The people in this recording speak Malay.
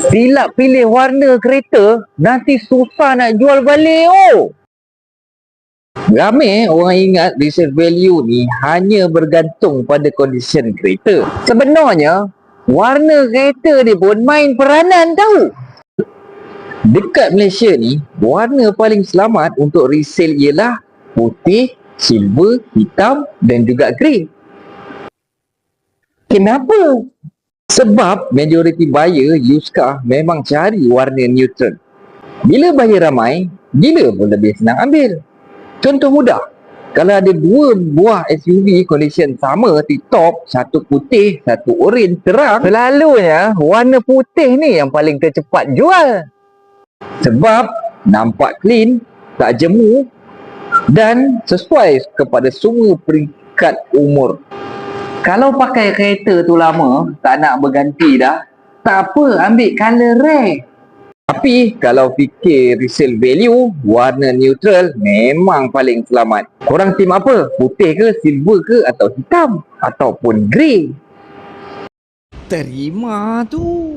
Silap pilih warna kereta, nanti susah nak jual balik oh. Ramai orang ingat resale value ni hanya bergantung pada kondisi kereta. Sebenarnya, warna kereta dia pun main peranan tau. Dekat Malaysia ni, warna paling selamat untuk resale ialah putih, silver, hitam dan juga grey. Kenapa? Sebab majoriti buyer used car memang cari warna neutral. Bila buyer ramai, bila pun lebih senang ambil. Contoh mudah, kalau ada dua buah SUV condition sama tip-top, satu putih, satu oren terang, selalunya warna putih ni yang paling tercepat jual. Sebab nampak clean, tak jemu dan sesuai kepada semua peringkat umur. Kalau pakai kereta tu lama, tak nak berganti dah, tak apa, ambil colour rare. Tapi kalau fikir resale value, warna neutral memang paling selamat. Korang tim apa? Putih ke, silver ke atau hitam? Ataupun grey? Terima tu.